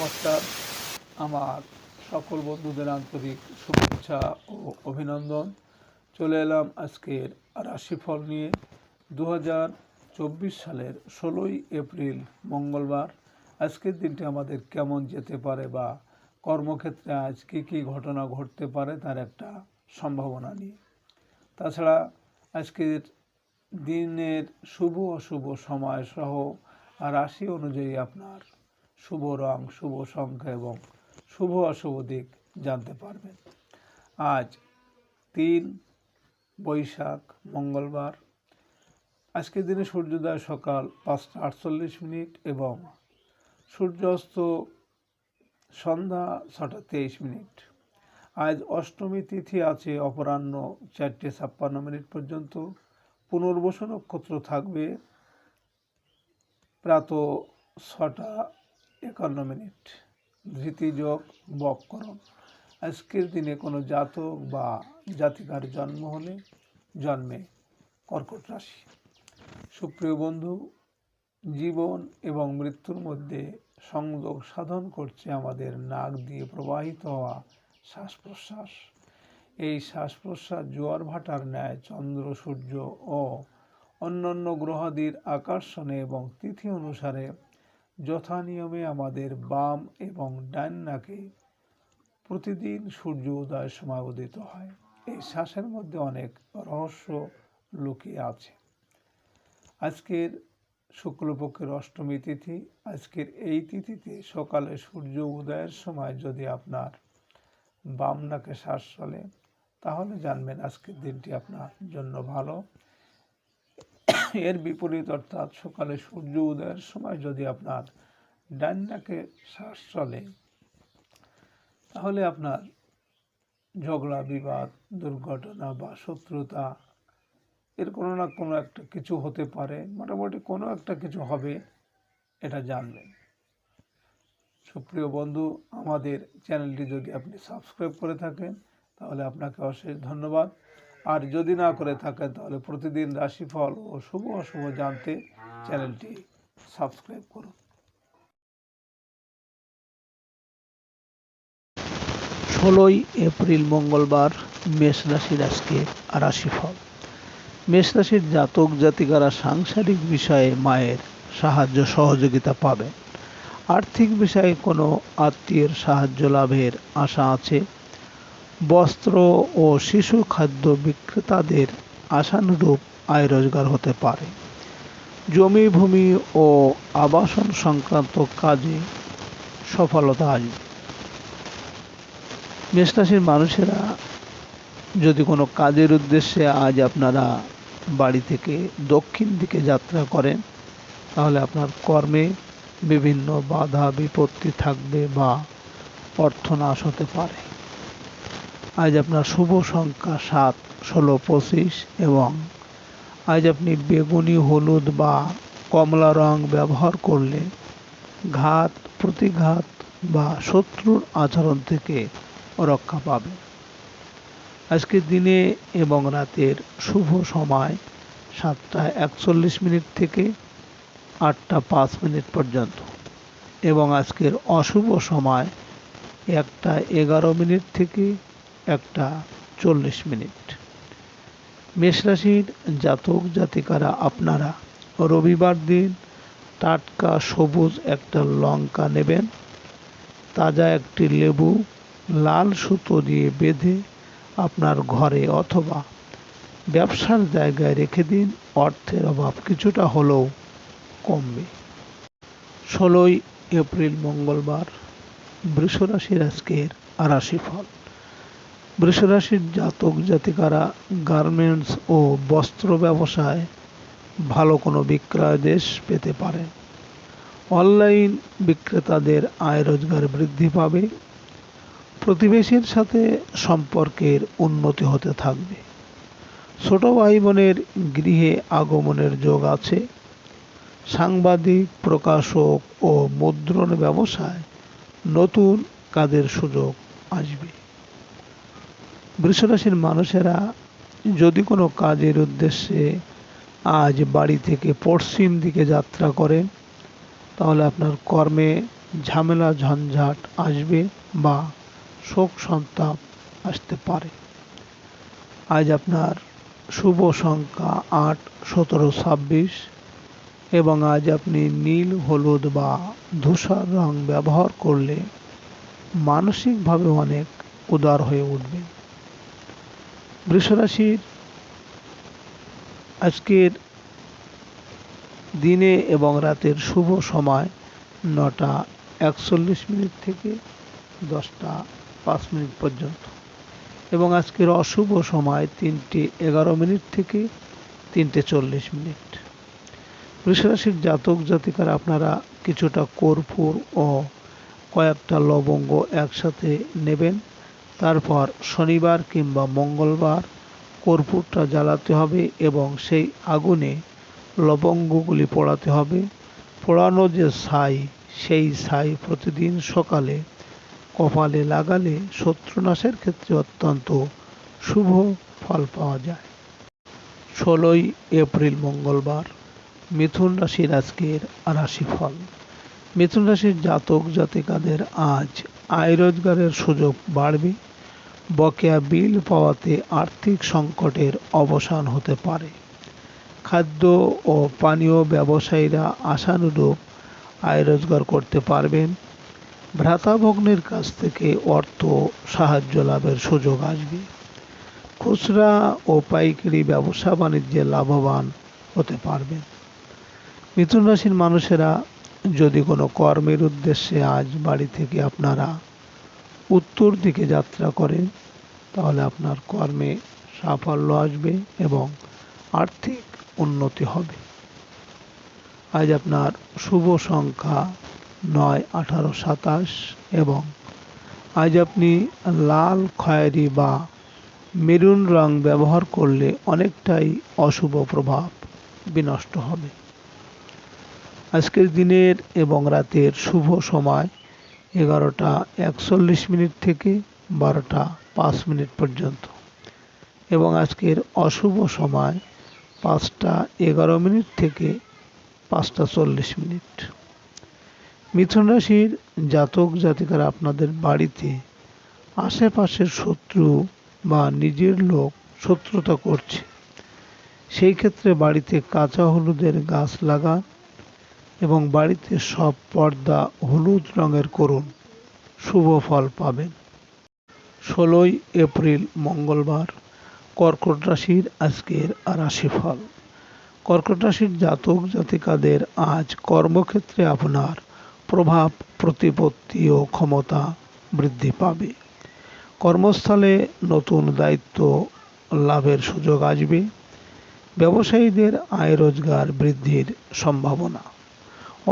নমস্কার। আমার সকল বন্ধুদের আন্তরিক শুভেচ্ছা ও অভিনন্দন। চলে এলাম আজকের রাশিফল নিয়ে। 2024 সালের 16ই এপ্রিল মঙ্গলবার। আজকের দিনটি আমাদের কেমন যেতে পারে বা কর্মক্ষেত্রে আজ কী কী ঘটনা ঘটতে পারে তার একটা সম্ভাবনা নিয়ে। তাছাড়া আজকের দিনের শুভ অশুভ সময় সহ রাশি অনুযায়ী আপনার শুভ রং, শুভ সংখ্যা এবং শুভ অশুভ দিক জানতে পারবেন। আজ 3 বৈশাখ মঙ্গলবার। আজকের দিনে সূর্যোদয় সকাল 5:48 এবং সূর্যাস্ত সন্ধ্যা 6:23। আজ অষ্টমী তিথি আছে অপরাহ্ন 4:56 পর্যন্ত। পুনর্বসু নক্ষত্র থাকবে প্রাত 6:51। ধৃতি যোগ বক্রম। আজকের দিনে কোনো জাতক বা জাতিকার জন্ম হলে জন্মে কর্কট রাশি। সুপ্রিয় বন্ধু, জীবন এবং মৃত্যুর মধ্যে সংযোগ সাধন করছে আমাদের নাক দিয়ে প্রবাহিত হওয়া শ্বাস প্রশ্বাস। এই শ্বাস প্রশ্বাস জোয়ার ভাটার ন্যায় চন্দ্র, সূর্য ও অন্যান্য গ্রহাদির আকর্ষণে এবং তিথি অনুসারে যথানিয়মে আমাদের বাম এবং ডান নাকে প্রতিদিন সূর্য উদয়ের সময় উদিত হয়। এই শ্বাসের মধ্যে অনেক রহস্য লুকিয়ে আছে। আজকের শুক্লপক্ষের অষ্টমী তিথি। আজকের এই তিথিতে সকালে সূর্য উদয়ের সময় যদি আপনার বাম নাকে শ্বাস চলে তাহলে জানবেন আজকের দিনটি আপনার জন্য ভালো। এর বিপরীত অর্থাৎ সকালে সূর্য উদয়ের সময় যদি আপনার ডান নাকে শ্বাস চলে তাহলে আপনার ঝগড়া, বিবাদ, দুর্ঘটনা বা শত্রুতা এর কোনো না কোনো একটা কিছু হতে পারে। মোটামুটি কোনো একটা কিছু হবে, এটা জানবেন। সুপ্রিয় বন্ধু, আমাদের চ্যানেলটি যদি আপনি সাবস্ক্রাইব করে থাকেন তাহলে আপনাকে অশেষ ধন্যবাদ। আর যদি না করে থাকেন তাহলে প্রতিদিন রাশিফল ও শুভ অশুভ জানতে চ্যানেলটি সাবস্ক্রাইব করুন। 16ই এপ্রিল মঙ্গলবার। মেষ রাশির আজকে রাশিফল। মেষ রাশির জাতক জাতিকারা সাংসারিক বিষয়ে মায়ের সাহায্য সহযোগিতা পাবেন। আর্থিক বিষয়ে কোনো আত্মীয়ের সাহায্য লাভের আশা আছে। বস্ত্র ও শিশু খাদ্য বিক্রেতাদের আশানুরূপ আয় রোজগার হতে পারে। জমি, ভূমি ও আবাসন সংক্রান্ত কাজে সফলতা আসবে। মেষ রাশির মানুষেরা যদি কোনো কাজের উদ্দেশ্যে আজ আপনারা বাড়ি থেকে দক্ষিণ দিকে যাত্রা করেন তাহলে আপনার কর্মে বিভিন্ন বাধা বিপত্তি থাকবে বা অর্থনাশ হতে পারে। আজ আপনার শুভ সংখ্যা 7, 16, 25 এবং আজ আপনি বেগুনি, হলুদ বা কমলা রং ব্যবহার করলে ঘাত, প্রতিঘাত বা শত্রুর আচরণ থেকে রক্ষা পাবে। আজকের দিনে এবং রাতের শুভ সময় 7:41 থেকে 8:05 পর্যন্ত এবং আজকের অশুভ সময় 1:11 থেকে 1:40। মেষ রাশির জাতক জাতিকারা আপনারা রবিবার দিন টাটকা সবুজ একটা লঙ্কা নেবেন, তাজা একটি লেবু লাল সুতো দিয়ে বেঁধে আপনার ঘরে অথবা ব্যবসার জায়গায় রেখে দিন। অর্থের অভাব কিছুটা হলেও কমবে। 16ই এপ্রিল মঙ্গলবার। বৃষ রাশির আজকের রাশিফল। বৃষ রাশির জাতক জাতিকারা গার্মেন্টস ও বস্ত্র ব্যবসায় ভালো কোনো বিক্রয় দেশ পেতে পারেন। অনলাইন বিক্রেতাদের আয় রোজগার বৃদ্ধি পাবে। প্রতিবেশীর সাথে সম্পর্কের উন্নতি হতে থাকবে। ছোট ভাই বোনের গৃহে আগমনের যোগ আছে। সাংবাদিক, প্রকাশক ও মুদ্রণ ব্যবসায় নতুন কাজের সুযোগ আসবে। বৃষ রাশির মানুষেরা যদি কোনো কাজের উদ্দেশ্যে আজ বাড়ি থেকে পশ্চিম দিকে যাত্রা করেন তাহলে আপনার কর্মে ঝামেলা ঝঞ্ঝাট আসবে বা শোক সন্তাপ আসতে পারে। আজ আপনার শুভ সংখ্যা 8, 17, 26 এবং আজ আপনি নীল, হলুদ বা ধূসর রং ব্যবহার করলে মানসিকভাবে অনেক উদার হয়ে উঠবেন। বৃষরাশির আজকের দিনে এবং রাতের শুভ সময় 9:41 থেকে 10:05 পর্যন্ত এবং আজকের অশুভ সময় 3:11 থেকে 3:40। বৃষরাশির জাতক জাতিকারা আপনারা কিছুটা কর্পূর ও কয়েকটা লবঙ্গ একসাথে নেবেন। তারপর শনিবার কিংবা মঙ্গলবার কর্পূরটা জ্বালাতে হবে এবং সেই আগুনে লবঙ্গগুলি পোড়াতে হবে। পোড়ানো যে ছাই, সেই ছাই প্রতিদিন সকালে কপালে লাগালে শত্রুনাশের ক্ষেত্রে অত্যন্ত শুভ ফল পাওয়া যায়। 16 এপ্রিল মঙ্গলবার মিথুন রাশির আজকের রাশিফল। মিথুন রাশির জাতক জাতিকাদের আজ আয় রোজগারের সুযোগ বাড়বে। বকেয়া বিল পাওয়াতে আর্থিক সংকটের অবসান হতে পারে। খাদ্য ও পানীয় ব্যবসায়ীরা আশানুরূপ আয় রোজগার করতে পারবেন। ভ্রাতাভগ্নের কাছ থেকে অর্থ সাহায্য লাভের সুযোগ আসবে। খুচরা ও পাইকারি ব্যবসা বাণিজ্যে লাভবান হতে পারবেন। মিথুন রাশির মানুষেরা যদি কোনো কর্মের উদ্দেশ্যে আজ বাড়ি থেকে আপনারা উত্তর দিকে যাত্রা করেন, তাহলে আপনার কর্মে সাফল্য আসবে এবং আর্থিক উন্নতি হবে। আজ আপনার শুভ সংখ্যা 9, 18, 27 এবং আজ আপনি লাল, খয়েরি বা মেরুন রং ব্যবহার করলে অনেকটাই অশুভ প্রভাব বিনষ্ট হবে। আজকের দিনের এবং রাতের শুভ সময় 11:41 থেকে 12:05 পর্যন্ত এবং আজকের অশুভ সময় 5:11 থেকে 5:40। মিথুন রাশির জাতক জাতিকারা আপনাদের বাড়িতে আশেপাশের শত্রু বা নিজের লোক শত্রুতা করছে, সেই ক্ষেত্রে বাড়িতে কাঁচা হলুদের গাছ লাগান এবং বাড়িতে সব পর্দা হলুদ রঙের করুন, শুভ ফল পাবেন। 16 এপ্রিল মঙ্গলবার কর্কট রাশির আজকের রাশিফল। কর্কট রাশির জাতক জাতিকাদের আজ কর্মক্ষেত্রে আপনার প্রভাব, প্রতিপত্তি ও ক্ষমতা বৃদ্ধি পাবে। কর্মস্থলে নতুন দায়িত্ব লাভের সুযোগ আসবে। ব্যবসায়ীদের আয় রোজগার বৃদ্ধির সম্ভাবনা।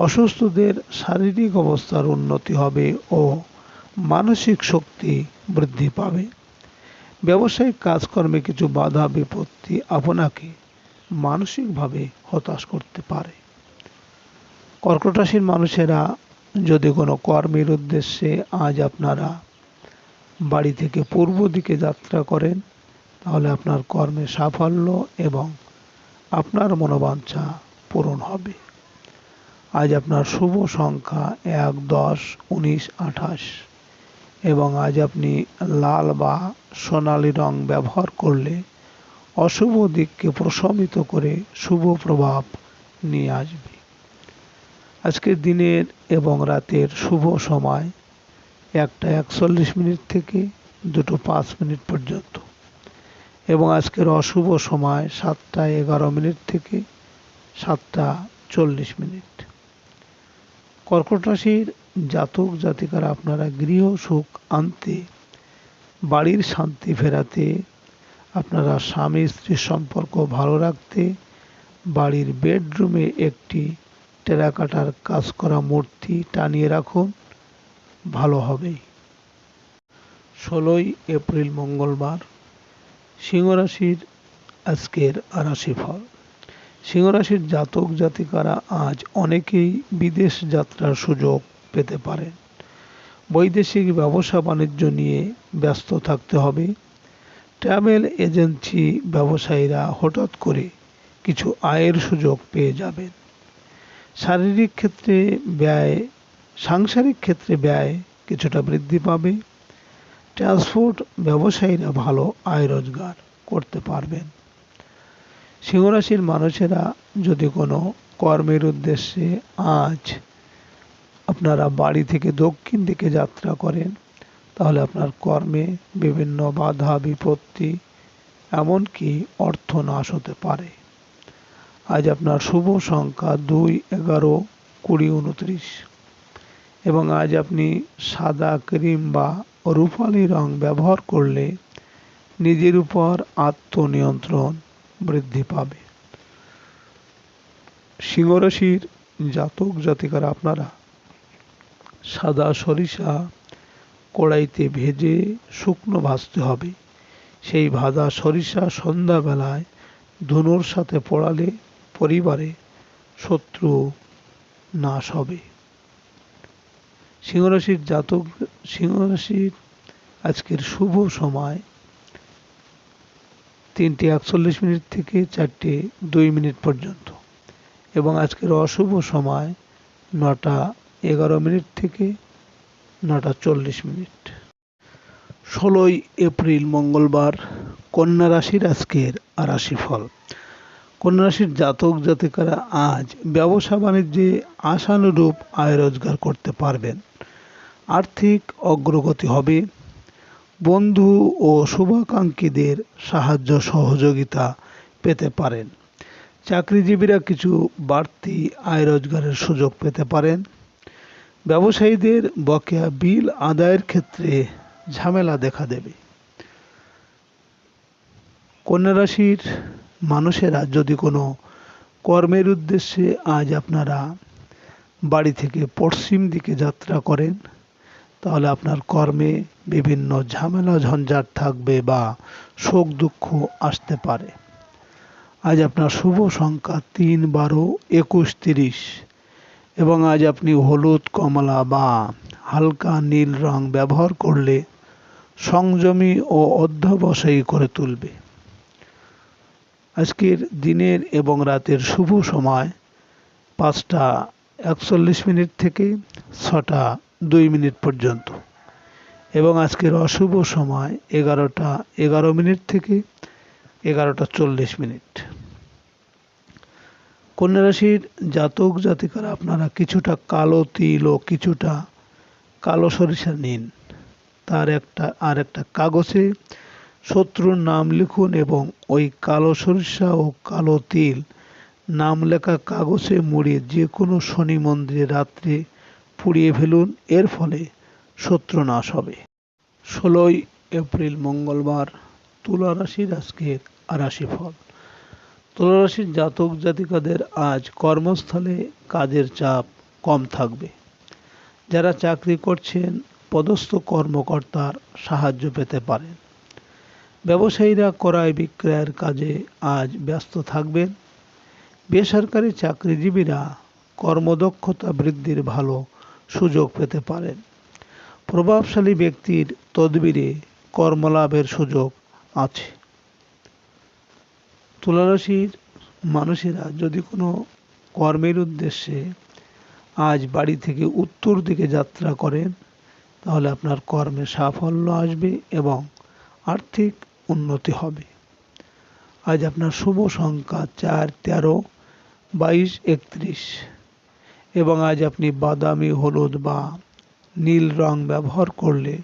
অসুস্থদের শারীরিক অবস্থার উন্নতি হবে ও মানসিক শক্তি বৃদ্ধি পাবে। ব্যবসায়িক কাজকর্মে কিছু বাধা বিপত্তি আপনাকে মানসিকভাবে হতাশ করতে পারে। কর্কট রাশির মানুষেরা যদি কোনো কর্মের উদ্দেশ্যে আজ আপনারা বাড়ি থেকে পূর্ব দিকে যাত্রা করেন, তাহলে আপনার কর্মে সাফল্য এবং আপনার মনোবাঞ্ছা পূরণ হবে। আজ আপনার শুভ সংখ্যা 1, 10, 19, 28 এবং আজ আপনি লাল বা সোনালী রং ব্যবহার করলে অশুভ দিককে প্রশমিত করে শুভ প্রভাব নিয়ে আসবে। আজকের দিনের এবং রাতের শুভ সময় 1:41 থেকে 2:05 পর্যন্ত এবং আজকের অশুভ সময় 7:11 থেকে 7:40। কর্কট রাশির জাতক জাতিকারা আপনারা গৃহ সুখ আনতে, বাড়ির শান্তি ফেরাতে, আপনারা স্বামী স্ত্রীর সম্পর্ক ভালো রাখতে বাড়ির বেডরুমে একটি টেরাকোটার কাজ করা মূর্তি টানিয়ে রাখুন, ভালো হবেই। 16 এপ্রিল মঙ্গলবার সিংহ রাশির আজকের রাশিফল। সিংহ রাশির জাতক জাতিকারা আজ অনেকেই বিদেশ যাত্রার সুযোগ পেতে পারেন। বৈদেশিক ব্যবসা বাণিজ্য নিয়ে ব্যস্ত থাকতে হবে। ট্রাভেল এজেন্সি ব্যবসায়ীরা হঠাৎ করে কিছু আয়ের সুযোগ পেয়ে যাবেন। শারীরিক ক্ষেত্রে ব্যয় সাংসারিক ক্ষেত্রে ব্যয় কিছুটা বৃদ্ধি পাবে। ট্রান্সপোর্ট ব্যবসায়ীরা ভালো আয় রোজগার করতে পারবেন। সিংহরাশির মানুষেরা যদি কোনো কর্মের উদ্দেশ্যে আজ আপনারা বাড়ি থেকে দক্ষিণ দিকে যাত্রা করেন, তাহলে আপনার কর্মে বিভিন্ন বাধা বিপত্তি এমনকি অর্থনাশ হতে পারে। আজ আপনার শুভ সংখ্যা 2, 11, 20, 29 এবং আজ আপনি সাদা ক্রিম বা রূপালি রং ব্যবহার করলে নিজের উপর আত্মনিয়ন্ত্রণ বৃদ্ধি পাবে। সিংহরাশির জাতক জাতিকারা আপনারা সাদা সরিষা কড়াইতে ভেজে শুকনো ভাজতে হবে। সেই ভাজা সরিষা সন্ধ্যাবেলায় ধুনোর সাথে পোড়ালে পরিবারে শত্রু নাশ হবে। সিংহরাশির আজকের শুভ সময় 3:41 থেকে 4:02 পর্যন্ত এবং আজকের অশুভ সময় 9:11 থেকে 9:40। 16 এপ্রিল মঙ্গলবার কন্যা রাশির আজকের রাশিফল। কন্যা রাশির জাতক জাতিকারা আজ ব্যবসা বাণিজ্যে আশানুরূপ আয় রোজগার করতে পারবেন। আর্থিক অগ্রগতি হবে। বন্ধু ও শুভাকাঙ্ক্ষীদের সাহায্য সহযোগিতা পেতে পারেন। চাকরিজীবীরা কিছু বাড়তি আয় রোজগারের সুযোগ পেতে পারেন। ব্যবসায়ীদের বকেয়া বিল আদায়ের ক্ষেত্রে ঝামেলা দেখা দেবে। কন্যা রাশির মানুষেরা যদি কোনো কর্মের উদ্দেশ্যে আজ আপনারা বাড়ি থেকে পশ্চিম দিকে যাত্রা করেন, তাহলে আপনার কর্মে বিভিন্ন ঝামেলা ঝঞ্ঝাট থাকবে বা শোক দুঃখ আসতে পারে। আজ আপনার শুভ সংখ্যা 3, 12, 21, 30 এবং আজ আপনি হলুদ, কমলা বা হালকা নীল রং ব্যবহার করলে সংযমী ও অধ্যবসায়ী করে তুলবে। আজকের দিনের এবং রাতের শুভ সময় 5:41 থেকে 6:02 পর্যন্ত এবং আজকের অশুভ সময় 11:11 থেকে 11:40। কন্যা রাশির জাতক জাতিকারা আপনারা কিছুটা কালো তিল ও কিছুটা কালো সরিষা নিন। তার একটা কাগজে শত্রুর নাম লিখুন এবং ওই কালো সরিষা ও কালো তিল নাম লেখা কাগজে মুড়িয়ে যে কোনো শনি মন্দিরে রাত্রে পুড়িয়ে ফেলুন। এর ফলে শত্রু নাশ হবে। 16 এপ্রিল মঙ্গলবার তুলা রাশির আজকের রাশিফল। তুলা রাশির জাতক জাতিকাদের আজ কর্মস্থলে কাজের চাপ কম থাকবে। যারা চাকরি করছেন পদস্থ কর্মকর্তার সাহায্য পেতে পারেন। ব্যবসায়ীরা ক্রয় বিক্রয়ের কাজে আজ ব্যস্ত থাকবেন। বেসরকারি চাকরিজীবীরা কর্মদক্ষতা বৃদ্ধির ভালো সুযোগ পেতে পারেন। প্রভাবশালী ব্যক্তির তদবিরে কর্মলাভের সুযোগ আছে। তুলা রাশির মানুষেরা যদি কোনো কর্মের উদ্দেশ্যে আজ বাড়ি থেকে উত্তর দিকে যাত্রা করেন, তাহলে আপনার কর্মে সাফল্য আসবে এবং আর্থিক উন্নতি হবে। আজ আপনার শুভ সংখ্যা 4, 13, 22, 31 এবং আজ আপনি বাদামি, হলুদ বা নীল রং ব্যবহার করলে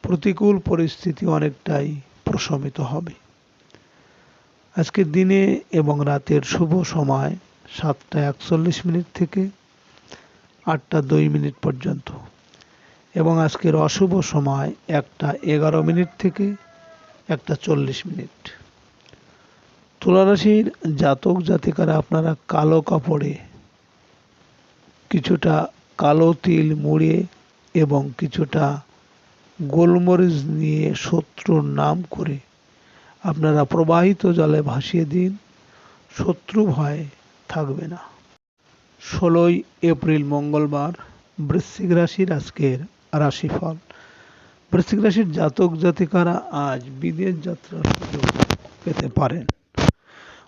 প্রতিকূল পরিস্থিতি অনেকটাই প্রশমিত হবে। আজকের দিনে এবং রাতের শুভ সময় 7:41 থেকে 8:02 পর্যন্ত এবং আজকের অশুভ সময় 1:11 থেকে 1:40। তুলা রাশির জাতক জাতিকারা আপনারা কালো কাপড়ে কিছুটা কালো তিল মুড়ে এবং কিছুটা গোলমরিচ নিয়ে শত্রুর নাম করে আপনারা প্রবাহিত জলে ভাসিয়ে দিন। শত্রু ভয় থাকবে না। 16 এপ্রিল মঙ্গলবার বৃশ্চিক রাশির আজকের রাশিফল। বৃশ্চিক রাশির জাতক জাতিকারা আজ বিদেশ যাত্রার সুযোগ পেতে পারেন।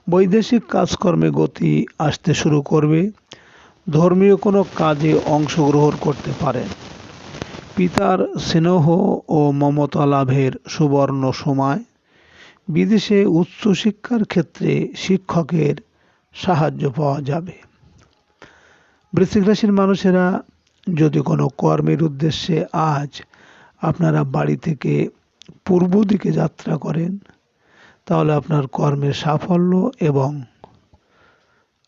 বৈদেশিক কাজকর্মে গতি আসতে শুরু করবে। ধর্মীয় কোনো কাজে অংশগ্রহণ করতে পারেন। পিতার স্নেহ ও মমতা লাভের সুবর্ণ সময়। বিদেশে উচ্চশিক্ষার ক্ষেত্রে শিক্ষকের সাহায্য পাওয়া যাবে। বৃশ্চিক রাশির মানুষেরা যদি কোনো কর্মের উদ্দেশ্যে আজ আপনারা বাড়ি থেকে পূর্ব দিকে যাত্রা করেন, তাহলে আপনার কর্মের সাফল্য এবং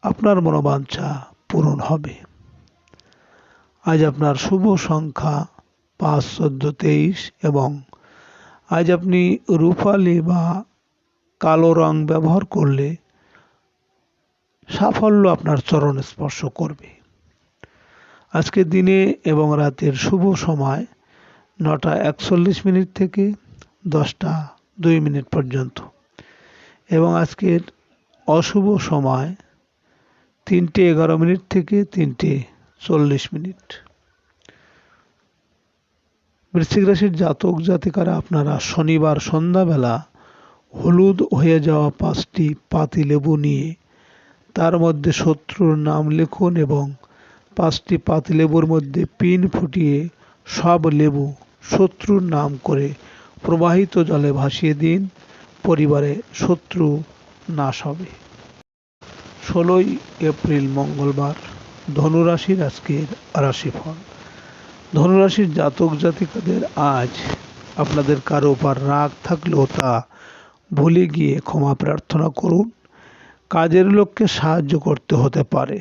আপনার মনোবাঞ্ছা পূরণ হবে। আজ আপনার শুভ সংখ্যা 5, 14, 23 এবং আজ আপনি রূপালি বা কালো রং ব্যবহার করলে সাফল্য আপনার চরণ স্পর্শ করবে। আজকের দিনে এবং রাতের শুভ সময় 9:41 থেকে 10:02 পর্যন্ত এবং আজকের অশুভ সময় 3:11 থেকে 3:40। বৃশ্চিক রাশির জাতক জাতিকারা আপনারা শনিবার সন্ধ্যাবেলা হলুদ হয়ে যাওয়া 5টি পাতিলেবু নিয়ে তার মধ্যে শত্রুর নাম লিখুন এবং 5টি পাতিলেবুর মধ্যে পিন ফুটিয়ে সব লেবু শত্রুর নাম করে প্রবাহিত জলে ভাসিয়ে দিন। পরিবারে শত্রু নাশ হবে। 16 এপ্রিল মঙ্গলবার। ধনুরাশির আজকের রাশিফল। ধনুরাশির জাতক জাতিকাদের আজ আপনাদের কারো উপর রাগ থাকলেও তা ভুলে গিয়ে ক্ষমা প্রার্থনা করুন। কাজের লোককে সাহায্য করতে হতে পারে।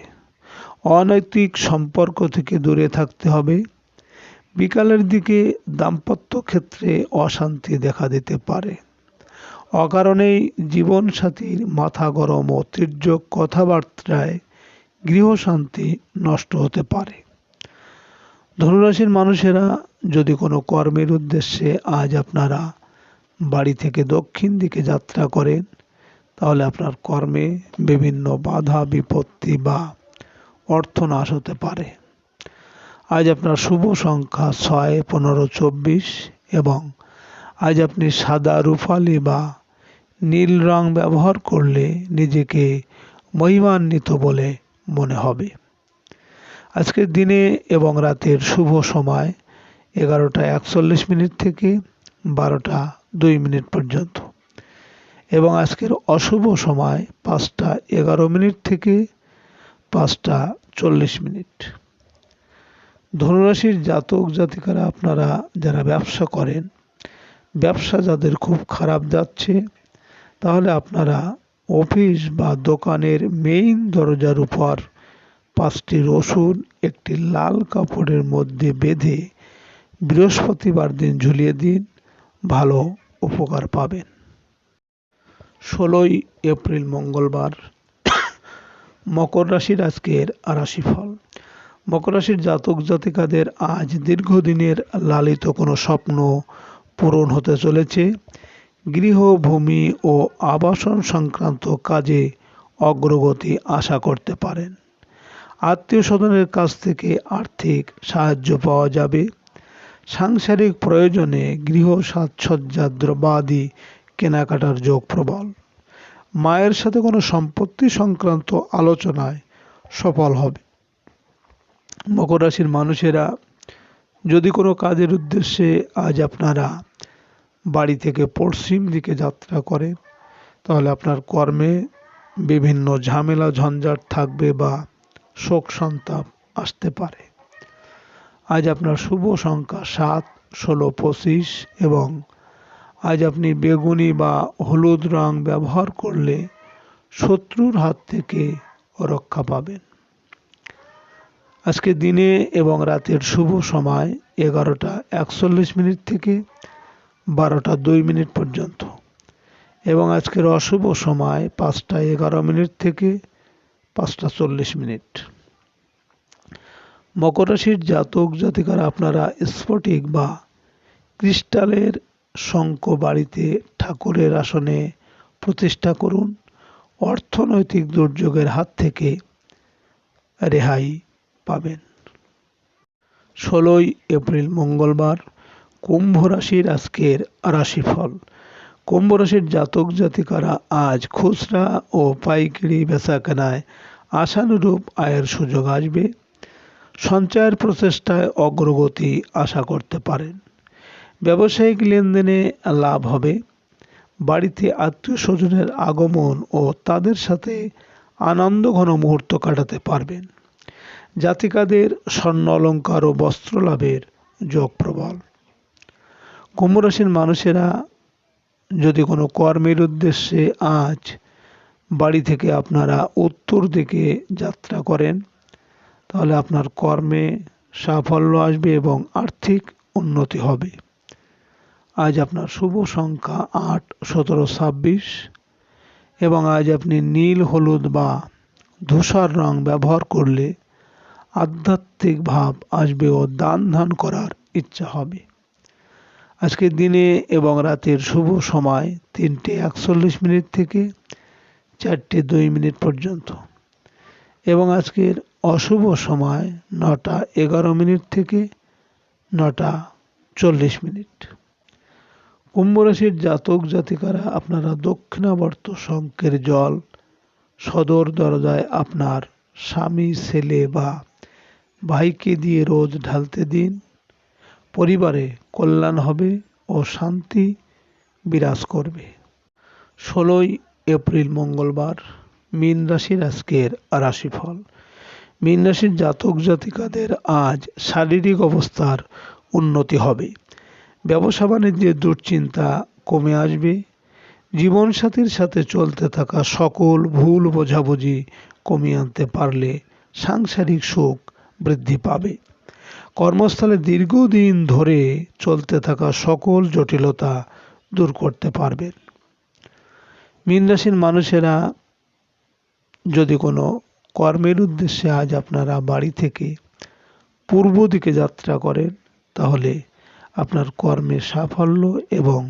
অনৈতিক সম্পর্ক থেকে দূরে থাকতে হবে। বিকালের দিকে দাম্পত্য ক্ষেত্রে অশান্তি দেখা দিতে পারে। অকারণেই জীবনসাথীর মাথা গরম ও তীর্যক কথাবার্তায় গৃহশান্তি নষ্ট হতে পারে। ধনুরাশির মানুষেরা যদি কোনো কর্মের উদ্দেশ্যে আজ আপনারা বাড়ি থেকে দক্ষিণ দিকে যাত্রা করেন, তাহলে আপনার কর্মে বিভিন্ন বাধা বিপত্তি বা অর্থনাশ হতে পারে। আজ আপনার শুভ সংখ্যা 6, 15, 24 এবং আজ আপনি সাদা, রূপালি বা নীল রং ব্যবহার করলে নিজেকে মহিমান্বিত বলে মনে হবে। আজকের দিনে এবং রাতের শুভ সময় 11:41 থেকে 12:02 পর্যন্ত এবং আজকের অশুভ সময় 5:11 থেকে 5:40। ধনুরাশির জাতক জাতিকারা আপনারা যারা ব্যবসা করেন, ব্যবসা যাদের খুব খারাপ যাচ্ছে, তাহলে আপনারা অফিস বা দোকানের মেইন দরজার উপর 5টি রসুন একটি লাল কাপড়ের মধ্যে বেঁধে বৃহস্পতিবার দিন ঝুলিয়ে দিন, ভালো উপকার পাবেন। 16 এপ্রিল মঙ্গলবার। মকর রাশির আজকের রাশিফল। মকর রাশির জাতক জাতিকাদের আজ দীর্ঘদিনের লালিত কোনো স্বপ্ন পূরণ হতে চলেছে। গৃহ, ভূমি ও আবাসন সংক্রান্ত কাজে অগ্রগতি আশা করতে পারেন। আত্মীয় স্বজনের কাছ থেকে আর্থিক সাহায্য পাওয়া যাবে। সাংসারিক প্রয়োজনে গৃহ সাজসজ্জা দ্রব্যাদি কেনাকাটার যোগ প্রবল। মায়ের সাথে কোনো সম্পত্তি সংক্রান্ত আলোচনায় সফল হবে। মকর রাশির মানুষেরা যদি কোনো কাজের উদ্দেশ্যে আজ আপনারা বাড়ি থেকে পশ্চিম দিকে যাত্রা করেন, তাহলে আপনার কর্মে বিভিন্ন ঝামেলা ঝঞ্ঝাট থাকবে বা শোক সন্তাপ আসতে পারে। আজ আপনার শুভ সংখ্যা 7, 16, 25 এবং আজ আপনি বেগুনি বা হলুদ রং ব্যবহার করলে শত্রুর হাত থেকে রক্ষা পাবেন। আজকে দিনে এবং রাতের শুভ সময় 11:41 থেকে 12:02 পর্যন্ত এবং আজকের অশুভ সময় 5:11 থেকে 5:40। মকর রাশির জাতক জাতিকারা আপনারা স্ফটিক বা ক্রিস্টালের শঙ্খ বাড়িতে ঠাকুরের আসনে প্রতিষ্ঠা করুন। অর্থনৈতিক দুর্যোগের হাত থেকে রেহাই পাবেন। 16 এপ্রিল মঙ্গলবার। কুম্ভ রাশির আজকের রাশিফল। কুম্ভ রাশির জাতক জাতিকারা আজ খুচরা ও পাইকারি বেচাকেনায় আশানুরূপ আয়ের সুযোগ আসবে। সঞ্চয়ের প্রচেষ্টায় অগ্রগতি আশা করতে পারেন। ব্যবসায়িক লেনদেনে লাভ হবে। বাড়িতে আত্মীয় স্বজনের আগমন ও তাদের সাথে আনন্দঘন মুহূর্ত কাটাতে পারবেন। জাতিকাদের স্বর্ণ অলংকার ও বস্ত্র লাভের যোগ প্রবল। কুম্ভ রাশির মানুষেরা যদি কোনো কর্মের উদ্দেশ্যে আজ বাড়ি থেকে আপনারা উত্তর দিকে যাত্রা করেন, তাহলে আপনার কর্মে সাফল্য আসবে এবং আর্থিক উন্নতি হবে। আজ আপনার শুভ সংখ্যা 8, 17, 26 এবং আজ আপনি নীল, হলুদ বা ধূসর রং ব্যবহার করলে আধ্যাত্মিক ভাব আসবে ও দান ধ্যান করার ইচ্ছা হবে। আজকের দিনে এবং রাতের শুভ সময় 3:41 থেকে 4:02 পর্যন্ত এবং আজকের অশুভ সময় 9:11 থেকে 9:40। কুম্ভ রাশির জাতক জাতিকারা আপনারা দক্ষিণাবর্ত শঙ্কের জল সদর দরজায় আপনার স্বামী, ছেলে বা ভাইকে দিয়ে রোজ ঢালতে দিন। পরিবারে কল্যাণ হবে ও শান্তি বিরাজ করবে। 16 এপ্রিল মঙ্গলবার মীন রাশির আজকের রাশিফল। মীন রাশির জাতক জাতিকাদের আজ শারীরিক অবস্থার উন্নতি হবে। ব্যবসা বাণিজ্যের দুশ্চিন্তা কমে আসবে। জীবনসাথীর সাথে চলতে থাকা সকল ভুল বোঝাবুঝি কমিয়ে আনতে পারলে সাংসারিক সুখ বৃদ্ধি পাবে। কর্মস্থলে দীর্ঘদিন ধরে চলতে থাকা সকল জটিলতা দূর করতে পারবেন। মীন রাশির মানুষেরা যদি কোনো কর্মের উদ্দেশ্যে আজ আপনারা বাড়ি থেকে পূর্ব দিকে যাত্রা করেন, তাহলে আপনার কর্মে সাফল্য এবং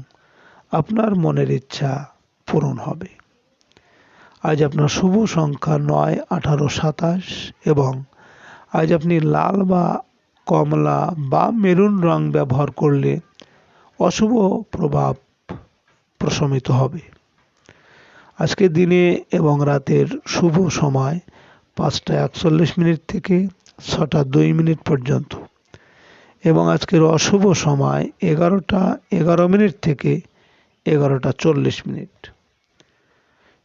আপনার মনের ইচ্ছা পূরণ হবে। আজ আপনার শুভ সংখ্যা 9, 18, 27 এবং আজ আপনি লাল বা কমলা বা মেরুন রং ব্যবহার করলে অশুভ প্রভাব প্রশমিত হবে। আজকের দিনে এবং রাতের শুভ সময় 5:41 থেকে 6:02 পর্যন্ত এবং আজকের অশুভ সময় 11:11 থেকে 11:40।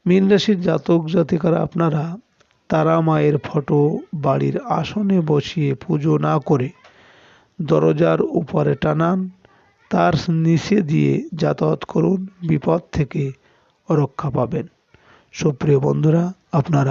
মীন রাশির জাতক জাতিকারা আপনারা তারা মায়ের ফটো বাড়ির আসনে বসিয়ে পুজো না করে দরজার উপরে টানান, তার নিচে দিয়ে যাতায়াত করুন, বিপদ থেকে রক্ষা পাবেন। সুপ্রিয় বন্ধুরা, আপনারা